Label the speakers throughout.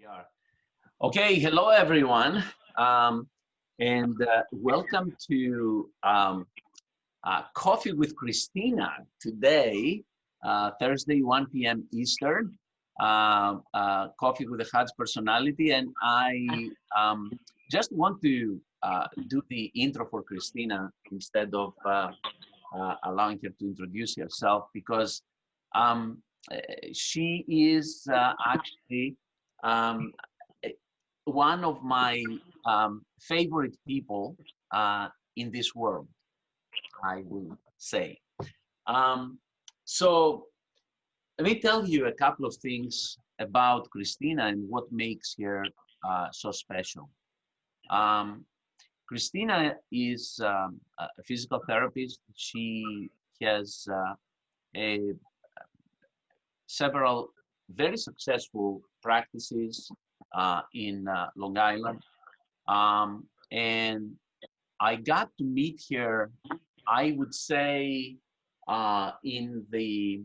Speaker 1: are. Okay, hello everyone, and welcome to Coffee with Christina today, Thursday, 1 p.m. Eastern. Coffee with a Hajj personality, and I just want to do the intro for Christina instead of allowing her to introduce herself because um, she is actually um, one of my favorite people in this world, I will say. Um, so let me tell you a couple of things about Christina and what makes her so special. Um, Christina is a physical therapist. She has several very successful practices in Long Island. And I got to meet her, I would say, in the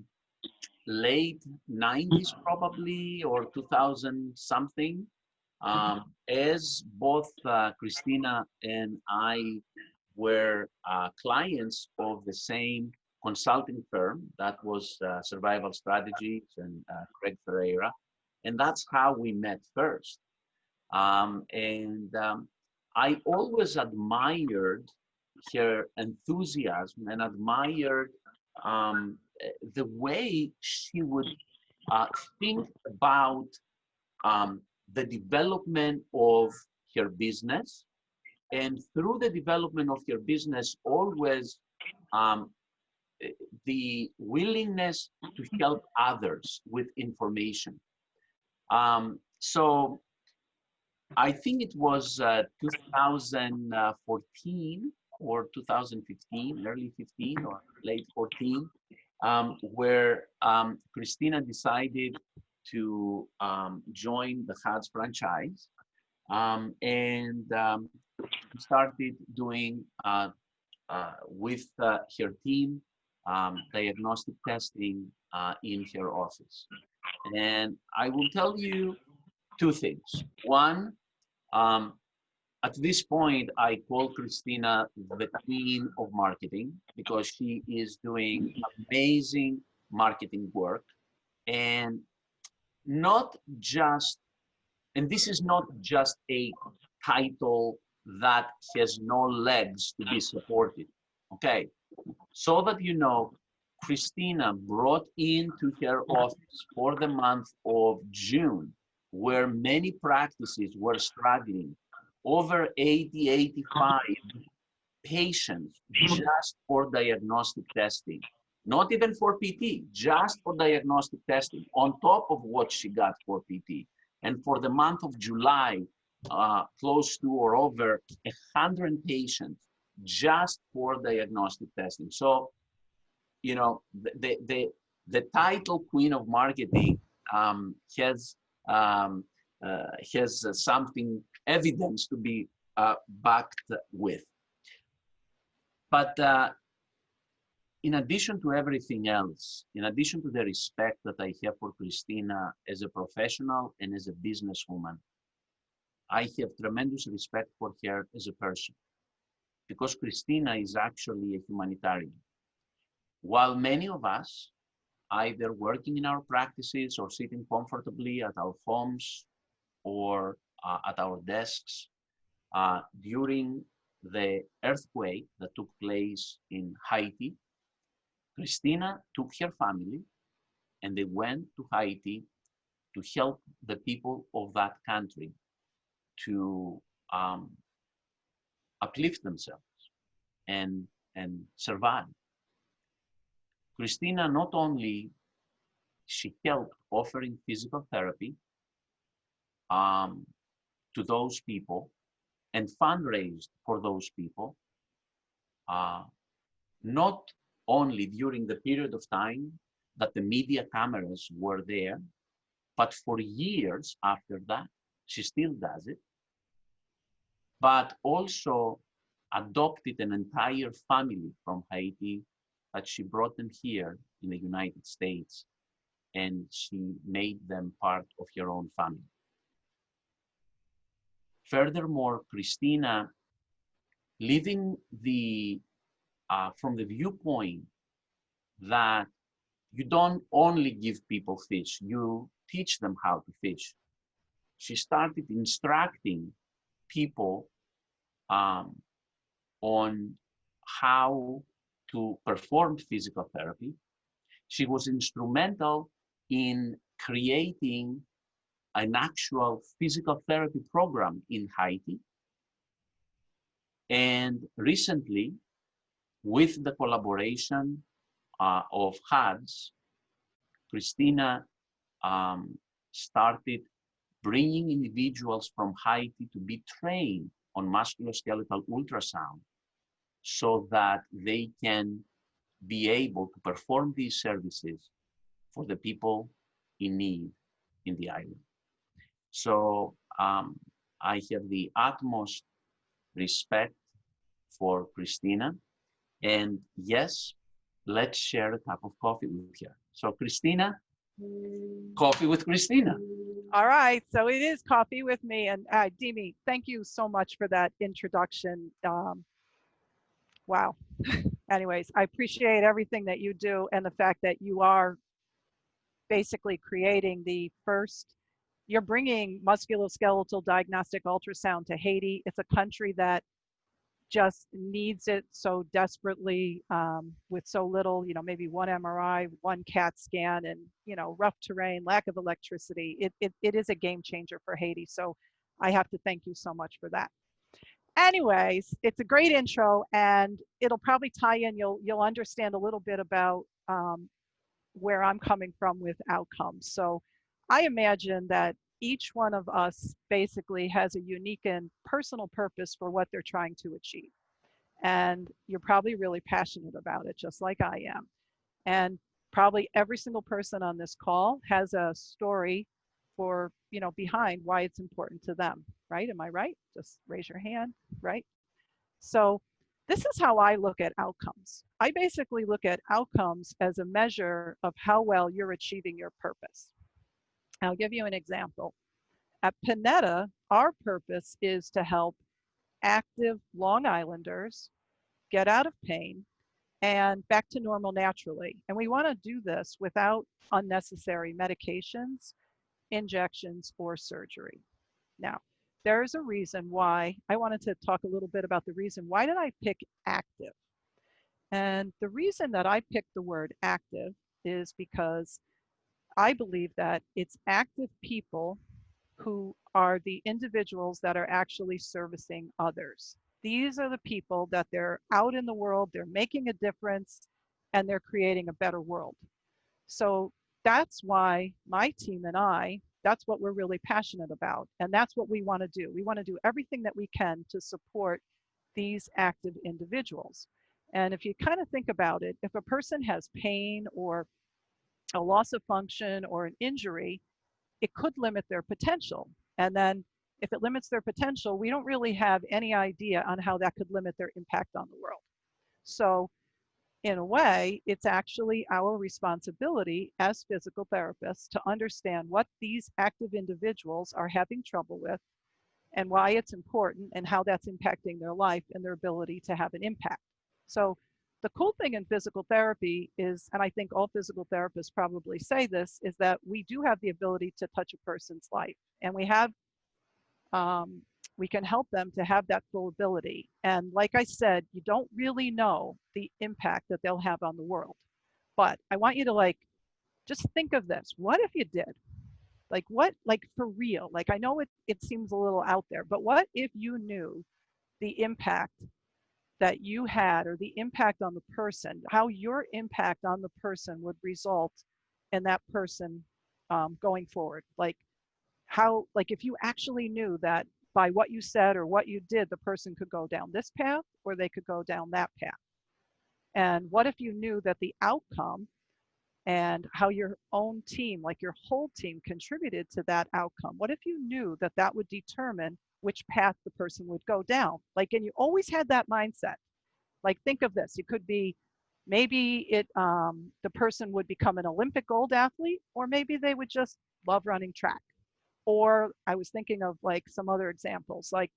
Speaker 1: late 90s, probably, or 2000 something, as both Christina and I were clients of the same consulting firm that was Survival Strategies and Craig Ferreira. And that's how we met first. And I always admired her enthusiasm and admired the way she would think about the development of her business, and through the development of her business, always um, the willingness to help others with information. So I think it was 2014 or 2015, early 15 or late 14, where Christina decided to join the Hats franchise, and started doing with her team diagnostic testing in her office. And I will tell you two things. One, um, at this point, I call Christina the queen of marketing because she is doing amazing marketing work, and not just, and this is not just a title that has no legs to be supported. Okay, so that you know, Christina brought into her office for the month of June, where many practices were struggling, over 80, 85 patients just for diagnostic testing. Not even for PT, just for diagnostic testing, on top of what she got for PT. And for the month of July, close to or over 100 patients just for diagnostic testing. So, you know, the title Queen of Marketing has something evidence to be backed with. But in addition to everything else, in addition to the respect that I have for Christina as a professional and as a businesswoman, I have tremendous respect for her as a person, because Christina is actually a humanitarian. While many of us, either working in our practices or sitting comfortably at our homes or at our desks, during the earthquake that took place in Haiti, Christina took her family and they went to Haiti to help the people of that country to uplift themselves and, and survive. Christina not only she helped offering physical therapy um, to those people and fundraised for those people, uh, not only during the period of time that the media cameras were there, but for years after that. She still does it, but also adopted an entire family from Haiti that she brought them here in the United States, and she made them part of her own family. Furthermore, Christina, living from the viewpoint that you don't only give people fish, you teach them how to fish. She started instructing people um, on how to perform physical therapy. She was instrumental in creating an actual physical therapy program in Haiti. And recently, with the collaboration of HADS, Christina started bringing individuals from Haiti to be trained on musculoskeletal ultrasound so that they can be able to perform these services for the people in need in the island. So I have the utmost respect for Christina. And yes, let's share a cup of coffee with her. So Christina, coffee with Christina.
Speaker 2: All right, so it is coffee with me. And Dimi, thank you so much for that introduction. Wow. Anyways, I appreciate everything that you do and the fact that you are basically creating the first, you're bringing musculoskeletal diagnostic ultrasound to Haiti. It's a country that just needs it so desperately, with so little, maybe one MRI, one CAT scan, and, rough terrain, lack of electricity. It is a game changer for Haiti. So I have to thank you so much for that. Anyways, it's a great intro, and it'll probably tie in. You'll understand a little bit about where I'm coming from with outcomes. So I imagine that each one of us basically has a unique and personal purpose for what they're trying to achieve. And you're probably really passionate about it, just like I am. And probably every single person on this call has a story for, behind why it's important to them, right? Am I right? Just raise your hand, right? So this is how I look at outcomes. I basically look at outcomes as a measure of how well you're achieving your purpose. I'll give you an example. At Panetta, our purpose is to help active Long Islanders get out of pain and back to normal naturally. And we want to do this without unnecessary medications, injections, or surgery. Now, there's a reason why I wanted to talk a little bit about the reason why did I pick active? And the reason that I picked the word active is because I believe that it's active people who are the individuals that are actually servicing others. These are the people that they're out in the world, they're making a difference, and they're creating a better world. So that's why my team and I, that's what we're really passionate about. And that's what we want to do. We want to do everything that we can to support these active individuals. And if you kind of think about it, if a person has pain or a loss of function or an injury, it could limit their potential. And then if it limits their potential, we don't really have any idea on how that could limit their impact on the world. So in a way, it's actually our responsibility as physical therapists to understand what these active individuals are having trouble with and why it's important and how that's impacting their life and their ability to have an impact. So the cool thing in physical therapy is, and I think all physical therapists probably say this, is that we do have the ability to touch a person's life, and we can help them to have that full ability. And like I said, you don't really know the impact that they'll have on the world. But I want you to just think of this. What if you did? Like for real? Like, I know it seems a little out there, but what if you knew the impact that you had, or the impact on the person, how your impact on the person would result in that person going forward? Like if you actually knew that by what you said or what you did, the person could go down this path or they could go down that path. And what if you knew that the outcome and how your own team, like your whole team, contributed to that outcome? What if you knew that that would determine which path the person would go down? And you always had that mindset. Like, think of this. It could be maybe the person would become an Olympic gold athlete, or maybe they would just love running track. Or I was thinking of like some other examples, like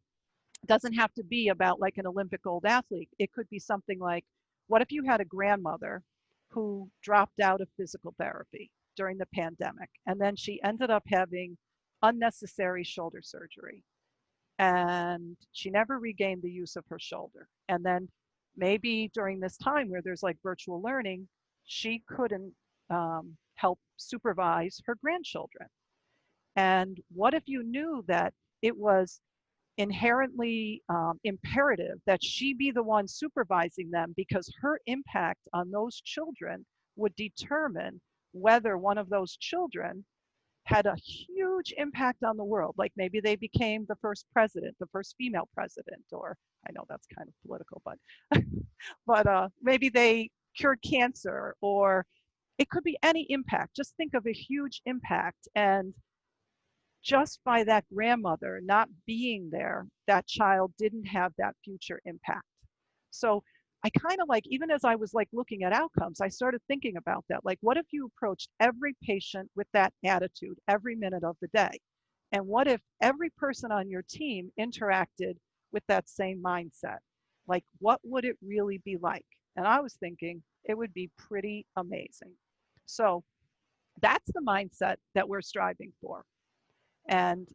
Speaker 2: it doesn't have to be about like an Olympic gold athlete. It could be something like, what if you had a grandmother who dropped out of physical therapy during the pandemic, and then she ended up having unnecessary shoulder surgery, and she never regained the use of her shoulder. And then maybe during this time where there's like virtual learning, she couldn't help supervise her grandchildren. And what if you knew that it was inherently imperative that she be the one supervising them, because her impact on those children would determine whether one of those children had a huge impact on the world. Like maybe they became the first president, the first female president, or I know that's kind of political, but maybe they cured cancer, or it could be any impact. Just think of a huge impact, and just by that grandmother not being there, that child didn't have that future impact. So I kind of like, even as I was like looking at outcomes, I started thinking about that. Like, what if you approached every patient with that attitude every minute of the day? And what if every person on your team interacted with that same mindset? Like, what would it really be like? And I was thinking it would be pretty amazing. So that's the mindset that we're striving for. And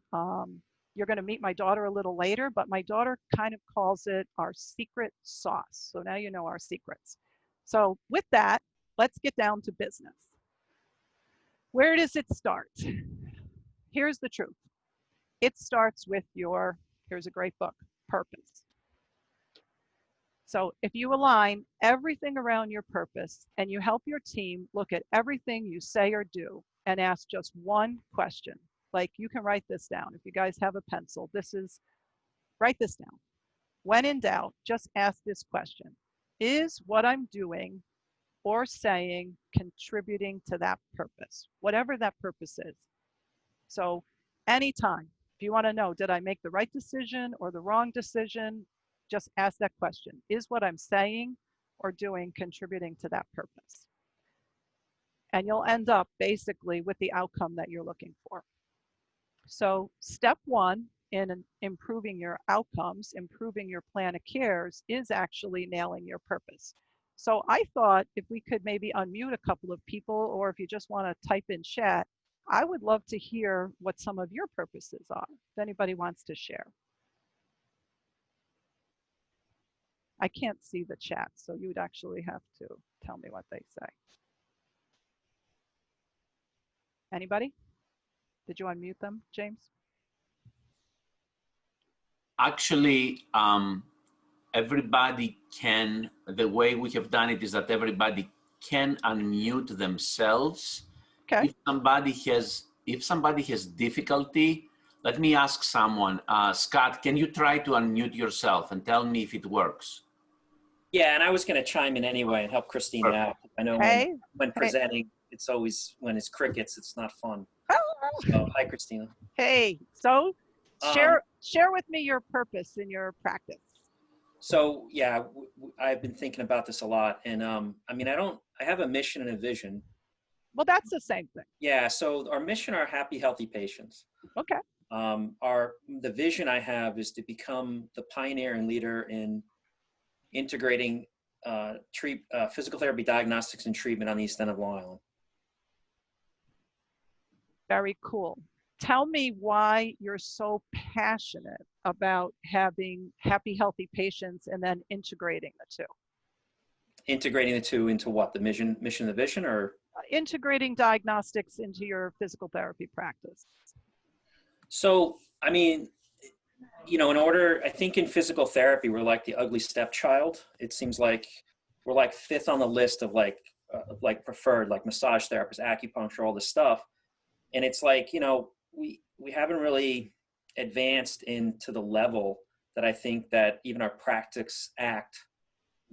Speaker 2: you're going to meet my daughter a little later, but my daughter kind of calls it our secret sauce. So now you know our secrets. So with that, let's get down to business. Where does it start? Here's the truth. It starts with your, here's a great book, purpose. So if you align everything around your purpose and you help your team look at everything you say or do and ask just one question, like you can write this down. If you guys have a pencil, write this down. When in doubt, just ask this question. Is what I'm doing or saying contributing to that purpose, whatever that purpose is? So anytime, if you want to know, did I make the right decision or the wrong decision? Just ask that question. Is what I'm saying or doing contributing to that purpose? And you'll end up basically with the outcome that you're looking for. So step one in improving your outcomes, improving your plan of cares, is actually nailing your purpose. So I thought if we could maybe unmute a couple of people, or if you just want to type in chat, I would love to hear what some of your purposes are, if anybody wants to share. I can't see the chat, so you would actually have to tell me what they say. Anybody? Did you unmute them, James?
Speaker 1: Actually, everybody can, the way we have done it is that everybody can unmute themselves.
Speaker 2: Okay.
Speaker 1: If somebody has difficulty, let me ask someone. Scott, can you try to unmute yourself and tell me if it works?
Speaker 3: Yeah, and I was going to chime in anyway and help Christina out. I know when presenting, it's always, when it's crickets, it's not fun. So, hi, Christina.
Speaker 2: Hey, so share with me your purpose in your practice.
Speaker 3: So yeah, I've been thinking about this a lot, and I mean, I have a mission and a vision.
Speaker 2: Well, that's the same thing.
Speaker 3: Yeah. So our mission are happy, healthy patients.
Speaker 2: Okay.
Speaker 3: The vision I have is to become the pioneer and leader in integrating physical therapy diagnostics and treatment on the East End of Long Island.
Speaker 2: Very cool. Tell me why you're so passionate about having happy, healthy patients and then integrating the two.
Speaker 3: Integrating the two into what? The mission, the vision, or?
Speaker 2: Integrating diagnostics into your physical therapy practice.
Speaker 3: So, I mean, you know, I think in physical therapy, we're like the ugly stepchild. It seems like we're like fifth on the list of like preferred, like massage therapists, acupuncture, all this stuff. And it's like, you know, we haven't really advanced into the level that I think that even our Practice Act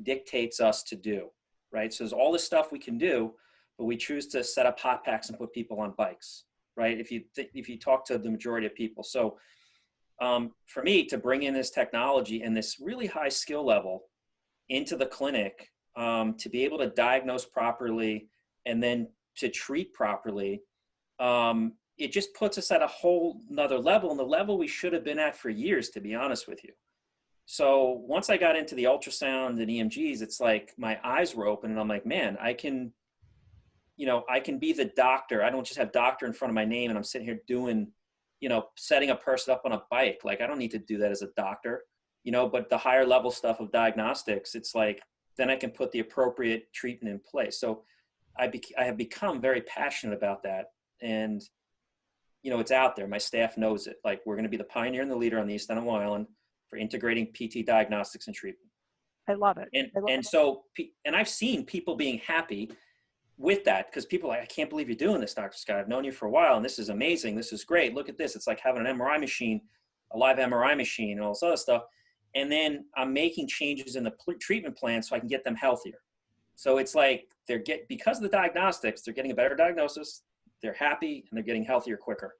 Speaker 3: dictates us to do, right? So there's all this stuff we can do, but we choose to set up hot packs and put people on bikes, right? If you talk to the majority of people. So for me to bring in this technology and this really high skill level into the clinic, to be able to diagnose properly and then to treat properly, it just puts us at a whole nother level, and the level we should have been at for years, to be honest with you. So once I got into the ultrasound and EMGs, it's like my eyes were open, and I'm like, man, I can be the doctor. I don't just have doctor in front of my name and I'm sitting here doing, setting a person up on a bike. Like, I don't need to do that as a doctor, but the higher level stuff of diagnostics, it's like, then I can put the appropriate treatment in place. So I have become very passionate about that. And, it's out there. My staff knows it. Like, we're going to be the pioneer and the leader on the East End of Long Island for integrating PT diagnostics and treatment.
Speaker 2: I love it.
Speaker 3: And I've seen people being happy with that, because people are like, I can't believe you're doing this, Dr. Scott. I've known you for a while, and this is amazing. This is great. Look at this. It's like having an MRI machine, a live MRI machine, and all this other stuff. And then I'm making changes in the treatment plan so I can get them healthier. So it's like because of the diagnostics, they're getting a better diagnosis, they're happy, and they're getting healthier quicker.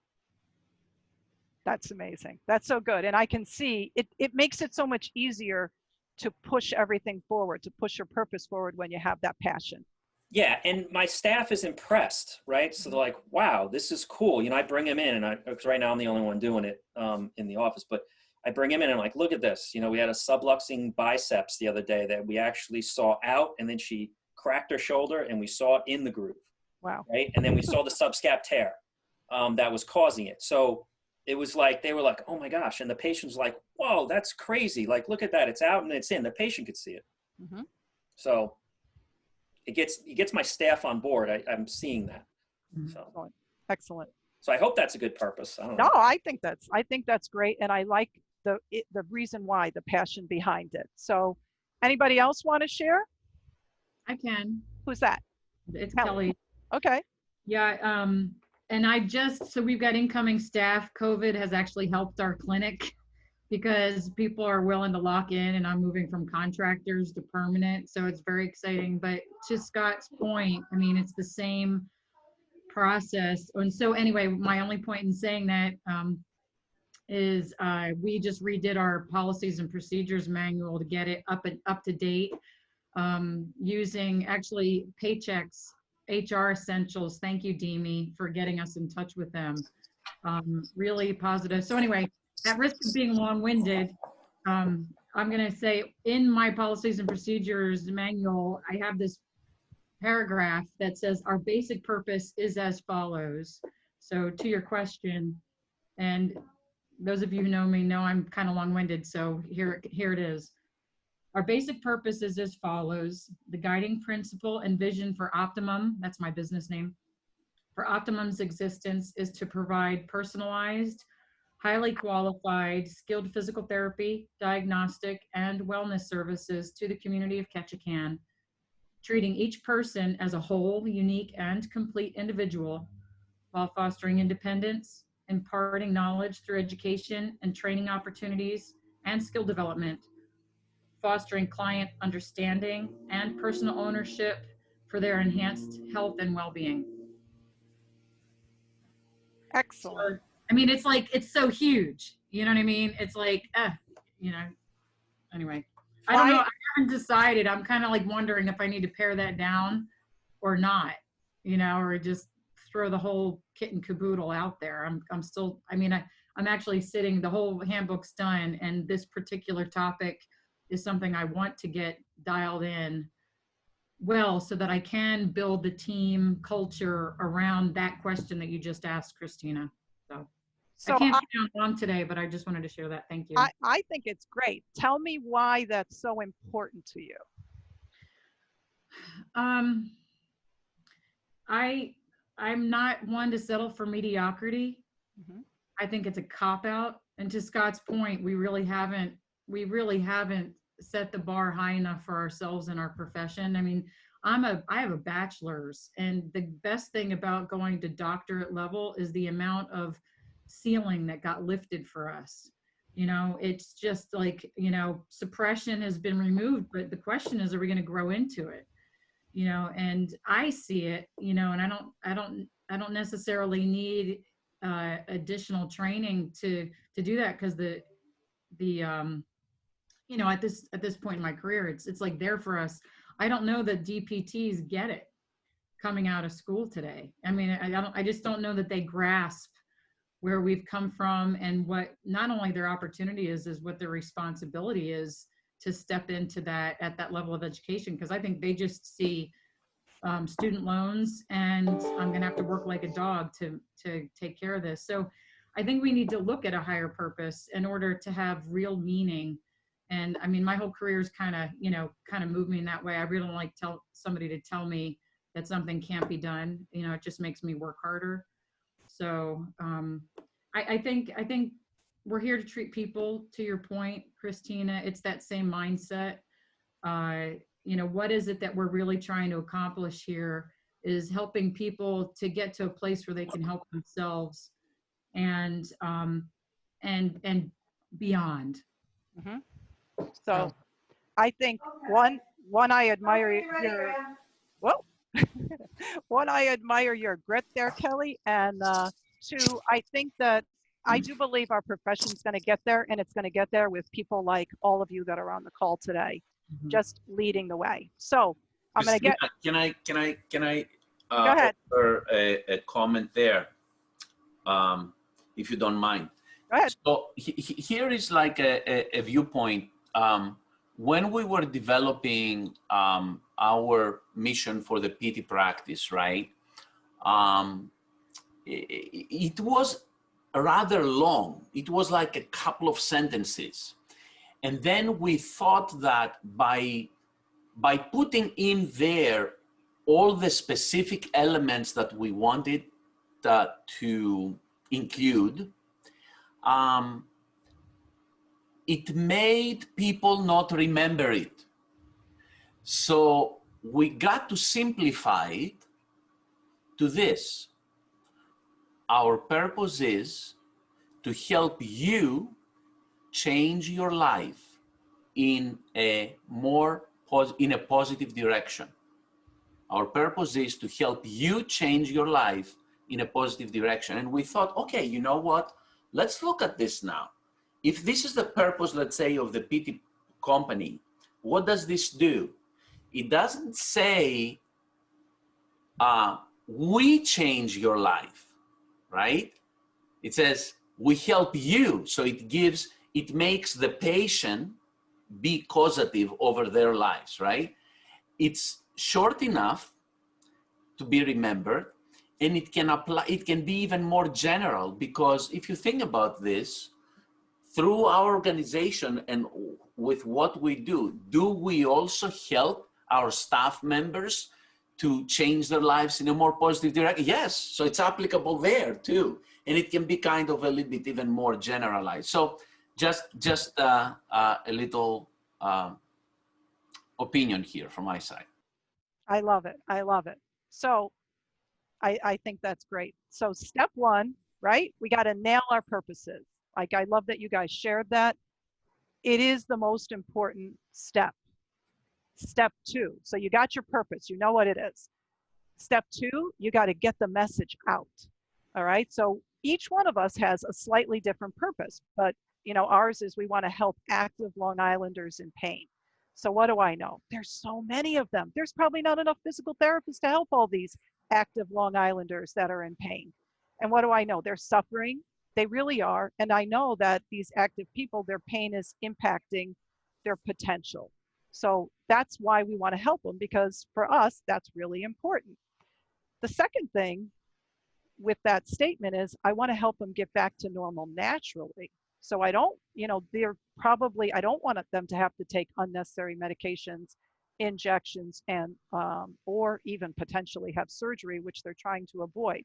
Speaker 2: That's amazing. That's so good. And I can see it makes it so much easier to push everything forward, to push your purpose forward when you have that passion.
Speaker 3: Yeah, and my staff is impressed, right? So they're like, wow, this is cool. I bring them in, and because right now I'm the only one doing it in the office, but I bring him in and I'm like, look at this. We had a subluxing biceps the other day that we actually saw out, and then she cracked her shoulder and we saw it in the groove.
Speaker 2: Wow.
Speaker 3: Right. And then we saw the subscap tear that was causing it. So it was like, they were like, oh my gosh. And the patient was like, whoa, that's crazy. Like, look at that. It's out and it's in. The patient could see it.
Speaker 2: Mm-hmm.
Speaker 3: So it gets my staff on board. I'm seeing that.
Speaker 2: Mm-hmm.
Speaker 3: So
Speaker 2: excellent.
Speaker 3: So I hope that's a good purpose. I don't know.
Speaker 2: No, I think that's great. And I like the reason why, the passion behind it. So anybody else want to share?
Speaker 4: I can.
Speaker 2: Who's that?
Speaker 4: It's Kelly.
Speaker 2: Okay.
Speaker 4: Yeah. And so we've got incoming staff. COVID has actually helped our clinic because people are willing to lock in, and I'm moving from contractors to permanent. So it's very exciting. But to Scott's point, I mean, it's the same process. And so anyway, my only point in saying that is we just redid our policies and procedures manual to get it up to date, using actually Paychex HR Essentials. Thank you, Demi, for getting us in touch with them. Really positive. So anyway, at risk of being long-winded, I'm going to say in my policies and procedures manual, I have this paragraph that says our basic purpose is as follows. So to your question, and those of you who know me know I'm kind of long-winded, so here it is. Our basic purpose is as follows. The guiding principle and vision for Optimum, that's my business name, for Optimum's existence is to provide personalized, highly qualified, skilled physical therapy, diagnostic, and wellness services to the community of Ketchikan, treating each person as a whole, unique, and complete individual while fostering independence, imparting knowledge through education and training opportunities and skill development, fostering client understanding and personal ownership for their enhanced health and well-being.
Speaker 2: Excellent.
Speaker 4: So, I mean, it's like, it's so huge. You know what I mean? It's like, anyway. I don't know. I haven't decided. I'm kind of like wondering if I need to pare that down or not, or just throw the whole kit and caboodle out there. I'm still, I'm actually sitting, the whole handbook's done, and this particular topic is something I want to get dialed in well so that I can build the team culture around that question that you just asked, Christina. So I can't be on long today, but I just wanted to share that. Thank you.
Speaker 2: I think it's great. Tell me why that's so important to you.
Speaker 4: I'm not one to settle for mediocrity.
Speaker 2: Mm-hmm.
Speaker 4: I think it's a cop-out. And to Scott's point, we really haven't set the bar high enough for ourselves in our profession. I mean, I have a bachelor's, and the best thing about going to doctorate level is the amount of ceiling that got lifted for us. It's just like, suppression has been removed, but the question is, are we going to grow into it? And I see it, and I don't necessarily need additional training to do that, because at this point in my career, it's like there for us. I don't know that DPTs get it, coming out of school today. I mean, I just don't know that they grasp where we've come from and what not only their opportunity is what their responsibility is to step into that at that level of education. Because I think they just see student loans and I'm going to have to work like a dog to take care of this. So I think we need to look at a higher purpose in order to have real meaning. And I mean, my whole career is kind of moved me in that way. I really don't like tell somebody to tell me that something can't be done. It just makes me work harder. So I think we're here to treat people, to your point, Christina. It's that same mindset. What is it that we're really trying to accomplish here is helping people to get to a place where they can help themselves and beyond.
Speaker 2: Mm-hmm. So I think one, I admire your, whoa, one, I admire your grit there, Kelly. And two, I think that I do believe our profession's going to get there, and it's going to get there with people like all of you that are on the call today, just leading the way. So I'm going to get.
Speaker 1: Can I
Speaker 2: Go ahead.
Speaker 1: offer a comment there, if you don't mind?
Speaker 2: Go ahead.
Speaker 1: So here is like a viewpoint. When we were developing our mission for the PT practice, right? It was rather long. It was like a couple of sentences. And then we thought that by putting in there all the specific elements that we wanted to include, it made people not remember it. So we got to simplify it to this. Our purpose is to help you change your life in a positive direction. Our purpose is to help you change your life in a positive direction. And we thought, okay, you know what? Let's look at this now. If this is the purpose, let's say, of the PT company, what does this do? It doesn't say, we change your life, right? It says, we help you. So it makes the patient be causative over their lives, right? It's short enough to be remembered, and it can be even more general, because if you think about this, through our organization and with what we do we also help our staff members to change their lives in a more positive direction? Yes, so it's applicable there too. And it can be kind of a little bit even more generalized. So just a little opinion here from my side.
Speaker 2: I love it. I love it. So I think that's great. So step one, right? We got to nail our purposes. Like, I love that you guys shared that. It is the most important step. Step two, so you got your purpose, you know what it is. Step two, you got to get the message out. All right. So each one of us has a slightly different purpose, but ours is we want to help active Long Islanders in pain. So what do I know? There's so many of them. There's probably not enough physical therapists to help all these active Long Islanders that are in pain. And what do I know? They're suffering. They really are. And I know that these active people, their pain is impacting their potential. So that's why we want to help them, because for us, that's really important. The second thing with that statement is I want to help them get back to normal naturally. So I don't, I don't want them to have to take unnecessary medications, injections, and or even potentially have surgery, which they're trying to avoid.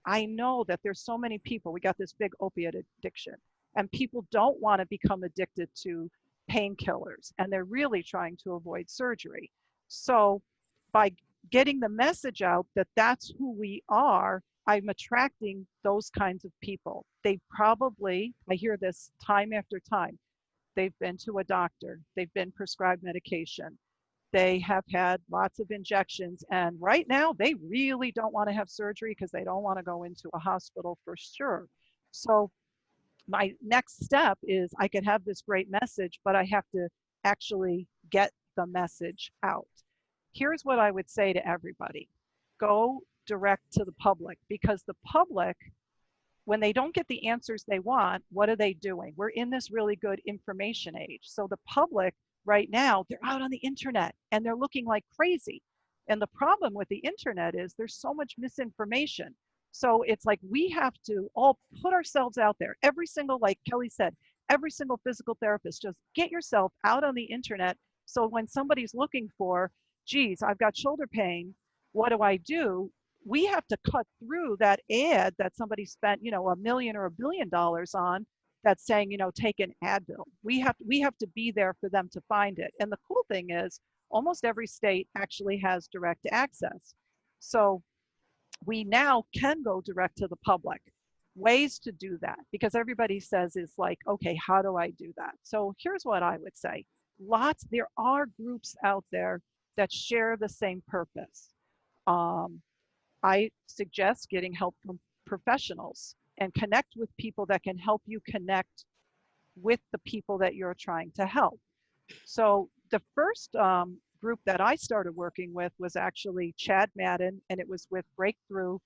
Speaker 2: I know that there's so many people, we got this big opiate addiction, and people don't want to become addicted to painkillers, and they're really trying to avoid surgery. So by getting the message out that that's who we are, I'm attracting those kinds of people. They probably, I hear this time after time, they've been to a doctor, they've been prescribed medication, they have had lots of injections, and right now they really don't want to have surgery because they don't want to go into a hospital for sure. So my next step is I could have this great message, but I have to actually get the message out. Here's what I would say to everybody. go direct to the public, because the public, when they don't get the answers they want, what are they doing? We're in this really good information age. So the public right now, they're out on the internet and they're looking like crazy. And the problem with the internet is there's so much misinformation. So it's like we have to all put ourselves out there. Every single, like Kelly said, every single physical therapist, just get yourself out on the internet. So when somebody's looking for, geez, I've got shoulder pain, what do I do? We have to cut through that ad that somebody spent, you know, $1 million or $1 billion on, that's saying, you know, take an Advil. We have to be there for them to find it. And the cool thing is almost every state actually has direct access. So we now can go direct to the public. Ways to do that, because everybody says is like, okay, how do I do that? So here's what I would say. There are groups out there that share the same purpose. I suggest getting help from professionals and connect with people that can help you connect with the people that you're trying to help. So the first group that I started working with was actually Chad Madden, and it was with Breakthrough.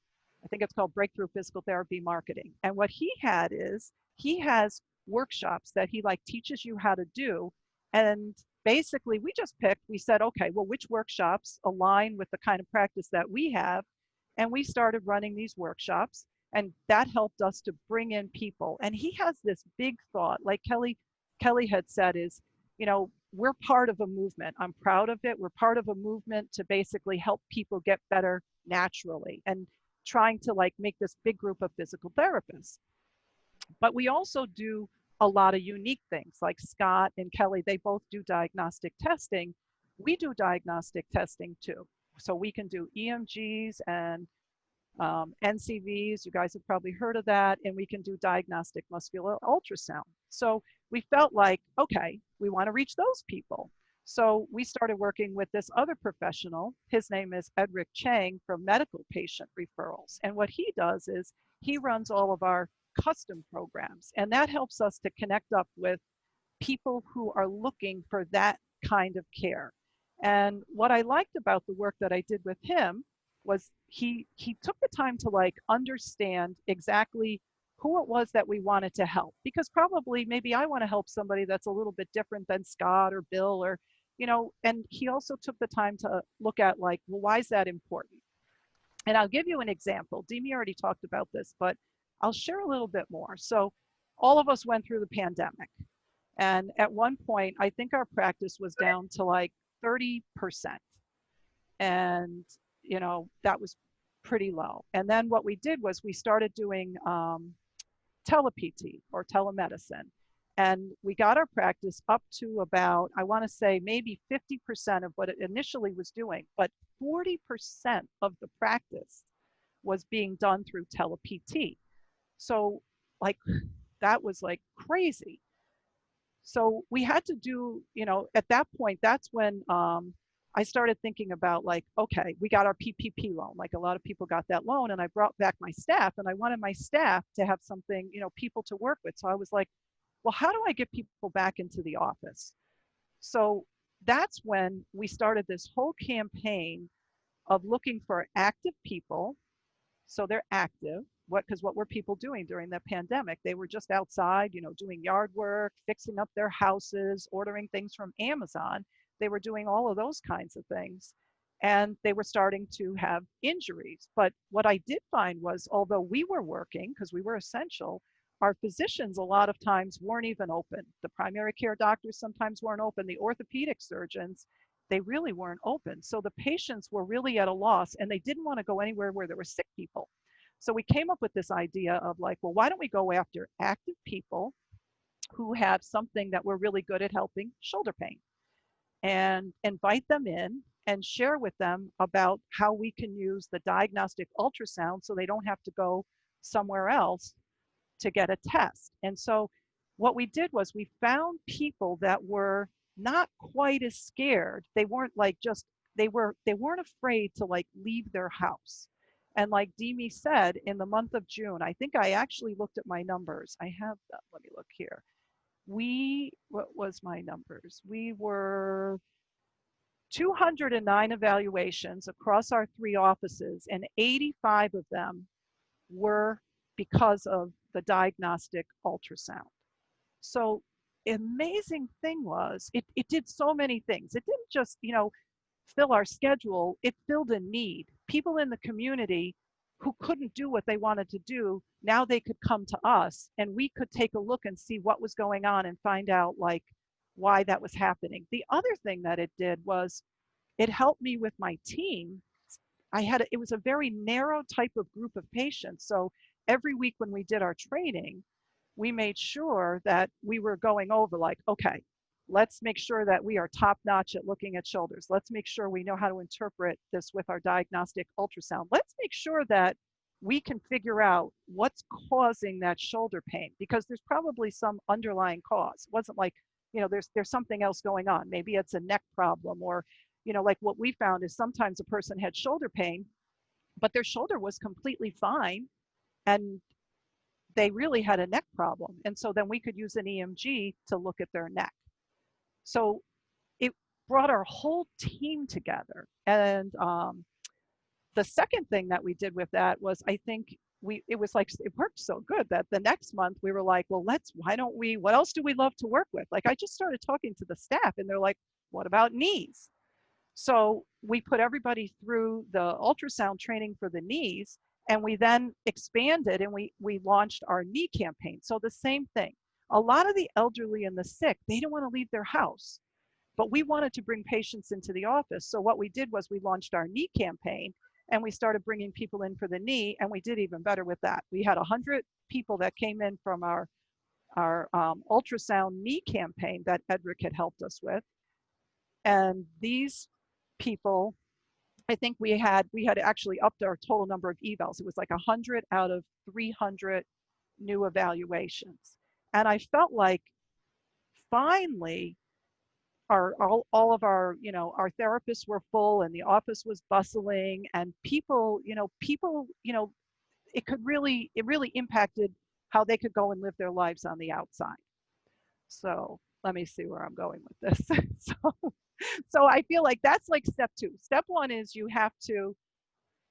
Speaker 2: I think it's called Breakthrough Physical Therapy Marketing. And what he had is he has workshops that he like teaches you how to do. And basically we said, okay, well, which workshops align with the kind of practice that we have? And we started running these workshops, and that helped us to bring in people. And he has this big thought, like Kelly had said, is, you know, we're part of a movement. I'm proud of it. We're part of a movement to basically help people get better naturally, and trying to like make this big group of physical therapists. But we also do a lot of unique things, like Scott and Kelly, they both do diagnostic testing. We do diagnostic testing too. So we can do EMGs and NCVs, you guys have probably heard of that, and we can do diagnostic muscular ultrasound. So we felt like, okay, we want to reach those people. So we started working with this other professional. His name is Edric Chang from Medical Patient Referrals. And what he does is he runs all of our custom programs, and that helps us to connect up with people who are looking for that kind of care. And what I liked about the work that I did with him was he took the time to like understand exactly who it was that we wanted to help, because probably maybe I want to help somebody that's a little bit different than Scott or Bill, or, you know. And he also took the time to look at like, well, why is that important? And I'll give you an example. Demi already talked about this, but I'll share a little bit more. So all of us went through the pandemic, and at one point I think our practice was down to like 30%. And you know, that was pretty low. And then what we did was we started doing tele-PT or telemedicine. And we got our practice up to about, I want to say maybe 50% of what it initially was doing, but 40% of the practice was being done through tele-PT. So like, that was like crazy. So we had to do, you know, at that point, that's when I started thinking about like, okay, we got our PPP loan. Like a lot of people got that loan, and I brought back my staff, and I wanted my staff to have something, you know, people to work with. So I was like, well, how do I get people back into the office? So that's when we started this whole campaign of looking for active people. So they're active. Because what were people doing during the pandemic? They were just outside, you know, doing yard work, fixing up their houses, ordering things from Amazon. They were doing all of those kinds of things. And they were starting to have injuries. But what I did find was, although we were working, because we were essential, our physicians a lot of times weren't even open. The primary care doctors sometimes weren't open. The orthopedic surgeons, they really weren't open. So the patients were really at a loss, and they didn't want to go anywhere where there were sick people. So we came up with this idea of like, well, why don't we go after active people who have something that we're really good at helping, shoulder pain, and invite them in and share with them about how we can use the diagnostic ultrasound so they don't have to go somewhere else to get a test. And so what we did was we found people that were not quite as scared. They weren't like just, they weren't afraid to like leave their house. And like Demi said, in the month of June, I think I actually looked at my numbers. I have that, let me look here. What was my numbers? We were 209 evaluations across our 3 offices, and 85 of them were because of the diagnostic ultrasound. So amazing thing was it did so many things. It didn't just, fill our schedule, it filled a need. People in the community who couldn't do what they wanted to do, now they could come to us and we could take a look and see what was going on and find out like why that was happening. The other thing that it did was it helped me with my team. It was a very narrow type of group of patients. So every week when we did our training, we made sure that we were going over like, okay, let's make sure that we are top notch at looking at shoulders. Let's make sure we know how to interpret this with our diagnostic ultrasound. Let's make sure that we can figure out what's causing that shoulder pain, because there's probably some underlying cause. It wasn't like, there's something else going on. Maybe it's a neck problem, or, like what we found is sometimes a person had shoulder pain, but their shoulder was completely fine. And they really had a neck problem. And so then we could use an EMG to look at their neck. So it brought our whole team together. And the second thing that we did with that was, I think it worked so good that the next month we were like, well, what else do we love to work with? Like, I just started talking to the staff and they're like, what about knees? So we put everybody through the ultrasound training for the knees, and we then expanded and we launched our knee campaign. So the same thing. A lot of the elderly and the sick, they don't want to leave their house, but we wanted to bring patients into the office. So what we did was we launched our knee campaign and we started bringing people in for the knee, and we did even better with that. We had 100 people that came in from our ultrasound knee campaign that Edric had helped us with. And these people, I think we had actually upped our total number of evals. It was like 100 out of 300 new evaluations. And I felt like finally all of our, our therapists were full and the office was bustling, and people, it really impacted how they could go and live their lives on the outside. So let me see where I'm going with this. So I feel like that's like step 2. Step 1 is you have to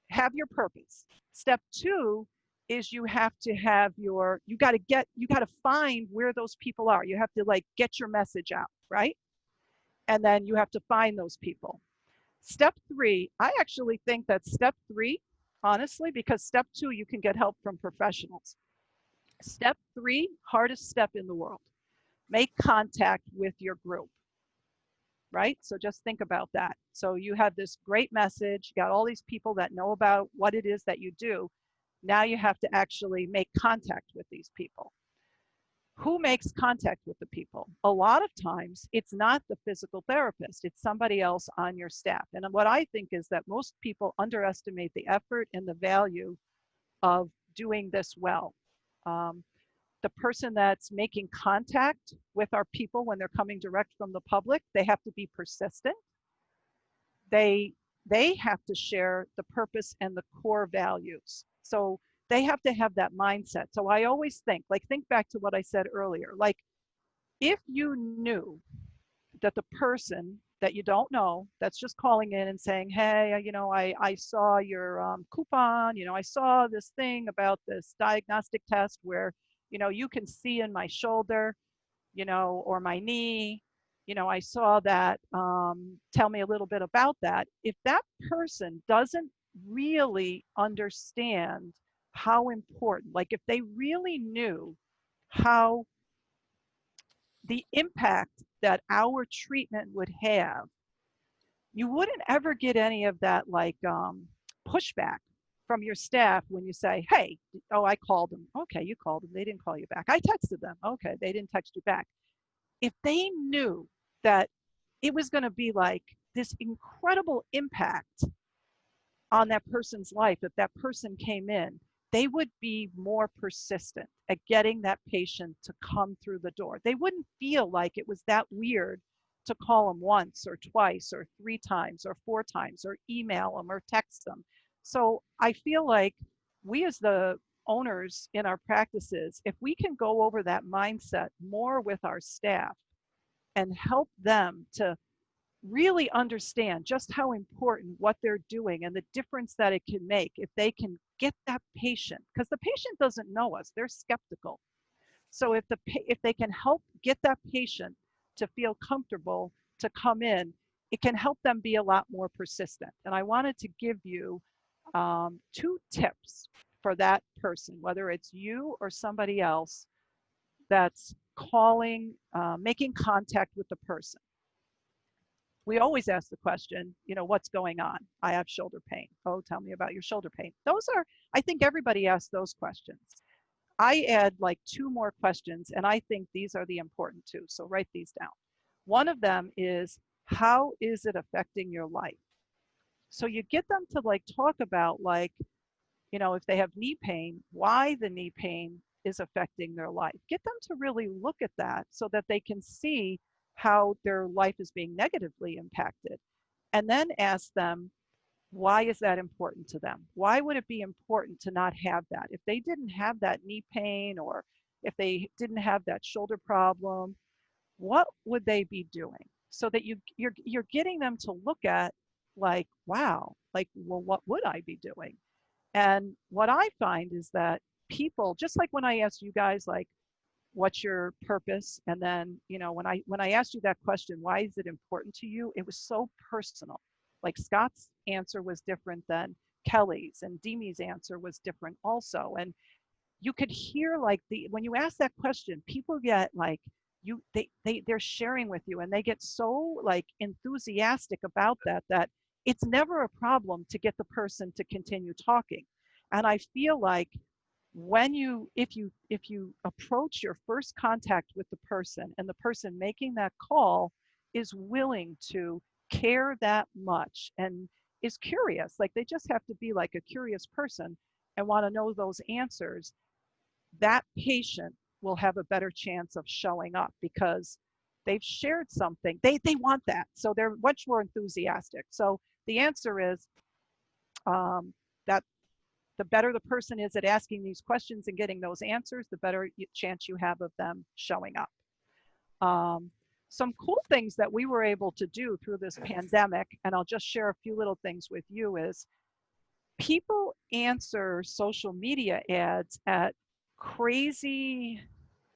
Speaker 2: have your purpose. Step 2 is you have to have you got to find where those people are. You have to like get your message out, right? And then you have to find those people. Step 3, I actually think that step 3, honestly, because step 2, you can get help from professionals. Step 3, hardest step in the world. Make contact with your group. Right? So just think about that. So you have this great message, you got all these people that know about what it is that you do. Now you have to actually make contact with these people. Who makes contact with the people? A lot of times it's not the physical therapist, it's somebody else on your staff. And what I think is that most people underestimate the effort and the value of doing this well. The person that's making contact with our people when they're coming direct from the public, they have to be persistent. They have to share the purpose and the core values. So they have to have that mindset. So I always think back to what I said earlier, like if you knew that the person that you don't know, that's just calling in and saying, hey, I saw your coupon, I saw this thing about this diagnostic test where you can see in my shoulder, or my knee, I saw that, tell me a little bit about that. If that person doesn't really understand how important, like if they really knew how the impact that our treatment would have, you wouldn't ever get any of that like pushback from your staff when you say, hey, I called them. Okay, you called them. They didn't call you back. I texted them. Okay, they didn't text you back. If they knew that it was going to be like this incredible impact on that person's life, if that person came in, they would be more persistent at getting that patient to come through the door. They wouldn't feel like it was that weird to call them once or twice or 3 times or 4 times or email them or text them. So I feel like we as the owners in our practices, if we can go over that mindset more with our staff and help them to really understand just how important what they're doing and the difference that it can make if they can get that patient, because the patient doesn't know us, they're skeptical. So if they can help get that patient to feel comfortable to come in, it can help them be a lot more persistent. And I wanted to give you 2 tips for that person, whether it's you or somebody else that's calling, making contact with the person. We always ask the question, what's going on? I have shoulder pain. Oh, tell me about your shoulder pain. Those are, I think everybody asks those questions. I add like 2 more questions, and I think these are the important 2. So write these down. One of them is, how is it affecting your life? So you get them to like talk about like, if they have knee pain, why the knee pain is affecting their life. Get them to really look at that so that they can see how their life is being negatively impacted. And then ask them, why is that important to them? Why would it be important to not have that? If they didn't have that knee pain, or if they didn't have that shoulder problem, what would they be doing? So that you're getting them to look at like, wow, like, well, what would I be doing? And what I find is that people, just like when I asked you guys, like, what's your purpose? And then, when I asked you that question, why is it important to you? It was so personal. Like Scott's answer was different than Kelly's, and Demi's answer was different also. And you could hear like when you ask that question, people get like, they're sharing with you, and they get so like enthusiastic about that it's never a problem to get the person to continue talking. And I feel like if you approach your first contact with the person, and the person making that call is willing to care that much and is curious, like they just have to be like a curious person and want to know those answers, that patient will have a better chance of showing up because they've shared something. They want that. So they're much more enthusiastic. So the answer is that the better the person is at asking these questions and getting those answers, the better chance you have of them showing up. Some cool things that we were able to do through this pandemic, and I'll just share a few little things with you, is people answer social media ads at crazy,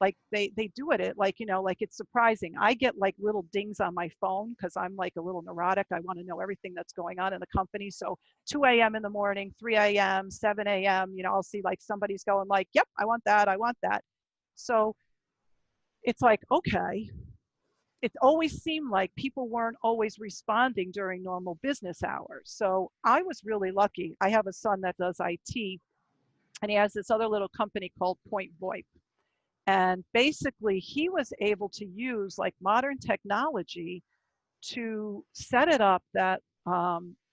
Speaker 2: like they do it at like, like it's surprising. I get like little dings on my phone because I'm like a little neurotic. I want to know everything that's going on in the company. So 2 a.m. in the morning, 3 a.m., 7 a.m., I'll see like somebody's going like, yep, I want that, I want that. So it's like, okay, it always seemed like people weren't always responding during normal business hours. So I was really lucky. I have a son that does IT, and he has this other little company called Point VoIP. And basically he was able to use like modern technology to set it up that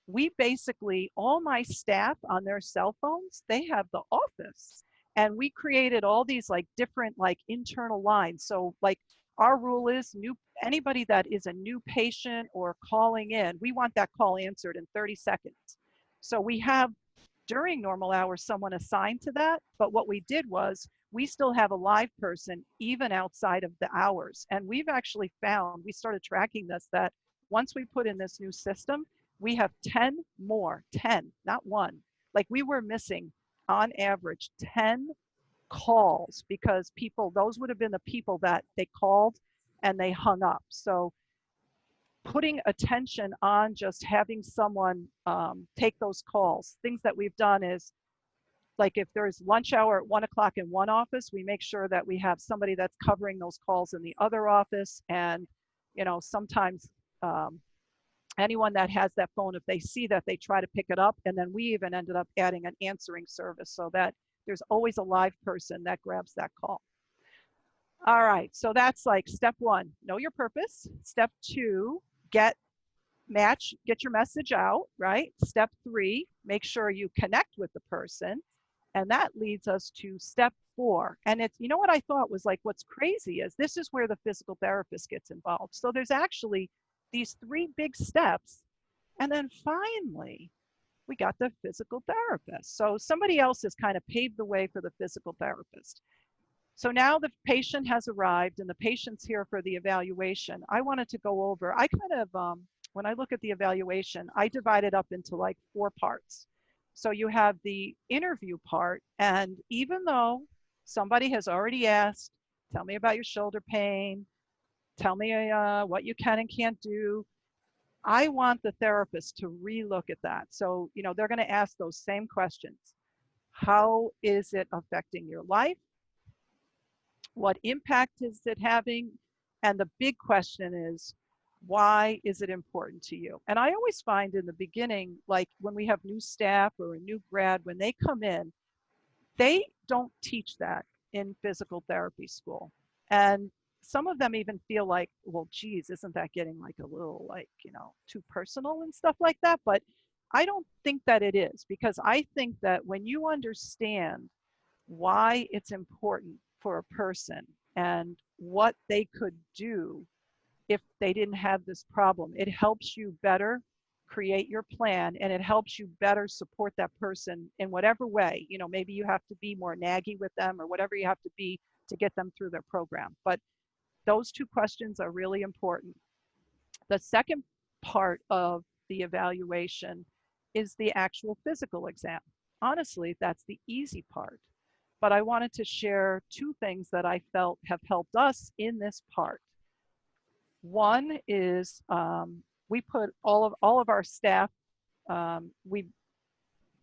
Speaker 2: we basically, all my staff on their cell phones, they have the office. And we created all these like different like internal lines. So like our rule is anybody that is a new patient or calling in, we want that call answered in 30 seconds. So we have during normal hours someone assigned to that, but what we did was we still have a live person even outside of the hours. And we've actually found, we started tracking this, that once we put in this new system, we have 10 more, 10, not one. Like we were missing on average 10 calls because those would have been the people that they called and they hung up. So putting attention on just having someone take those calls. Things that we've done is, like if there's lunch hour at 1 o'clock in one office, we make sure that we have somebody that's covering those calls in the other office. And, sometimes anyone that has that phone, if they see that, they try to pick it up. And then we even ended up adding an answering service so that there's always a live person that grabs that call. All right, so that's like step 1, know your purpose. Step 2, get your message out, right? Step 3, make sure you connect with the person. And that leads us to step 4. And it's, what I thought was like, what's crazy is this is where the physical therapist gets involved. So there's actually these 3 big steps. And then finally, we got the physical therapist. So somebody else has kind of paved the way for the physical therapist. So now the patient has arrived and the patient's here for the evaluation. I wanted to go over, I kind of when I look at the evaluation, I divide it up into like 4 parts. So you have the interview part, and even though somebody has already asked, tell me about your shoulder pain, tell me what you can and can't do, I want the therapist to relook at that. So, they're going to ask those same questions. How is it affecting your life? What impact is it having? And the big question is, why is it important to you? And I always find in the beginning, like when we have new staff or a new grad, when they come in, they don't teach that in physical therapy school. And some of them even feel like, well, geez, isn't that getting like a little like, too personal and stuff like that? But I don't think that it is, because I think that when you understand why it's important for a person and what they could do if they didn't have this problem, it helps you better create your plan, and it helps you better support that person in whatever way. Maybe you have to be more naggy with them or whatever you have to be to get them through their program. But those 2 questions are really important. The second part of the evaluation is the actual physical exam. Honestly, that's the easy part. But I wanted to share 2 things that I felt have helped us in this part. One is we put all of our staff, we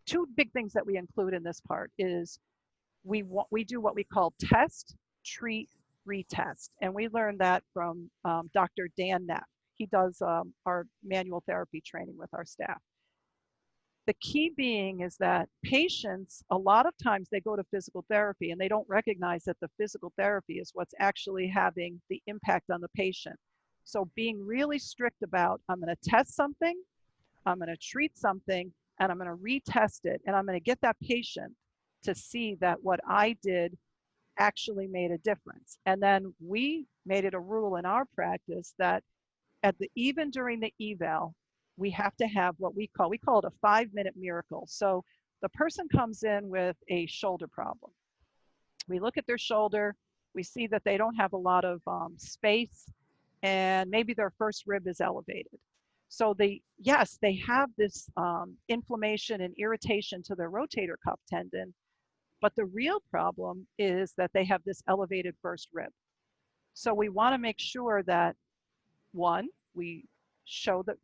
Speaker 2: 2 big things that we include in this part is we do what we call test, treat, retest. And we learned that from Dr. Dan Neff. He does our manual therapy training with our staff. The key being is that patients, a lot of times they go to physical therapy and they don't recognize that the physical therapy is what's actually having the impact on the patient. So being really strict about, I'm going to test something, I'm going to treat something, and I'm going to retest it. And I'm going to get that patient to see that what I did actually made a difference. And then we made it a rule in our practice that even during the eval, we have to have what we call it a 5-minute miracle. So the person comes in with a shoulder problem. We look at their shoulder, we see that they don't have a lot of space, and maybe their first rib is elevated. So they have this inflammation and irritation to their rotator cuff tendon, but the real problem is that they have this elevated first rib. So we want to make sure that, one, we show that,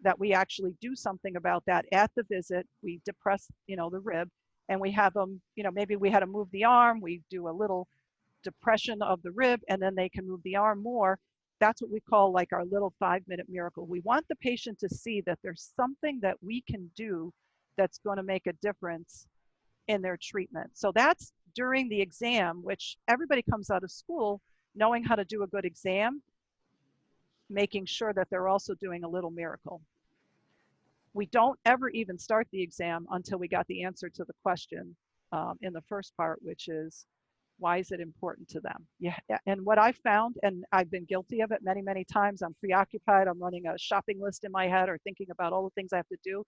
Speaker 2: that we actually do something about that at the visit. We depress, the rib, and we have them, maybe we had to move the arm, we do a little depression of the rib, and then they can move the arm more. That's what we call like our little 5-minute miracle. We want the patient to see that there's something that we can do that's going to make a difference in their treatment. So that's during the exam, which everybody comes out of school knowing how to do a good exam, making sure that they're also doing a little miracle. We don't ever even start the exam until we got the answer to the question in the first part, which is, why is it important to them? Yeah, and what I found, and I've been guilty of it many, many times, I'm preoccupied, I'm running a shopping list in my head or thinking about all the things I have to do.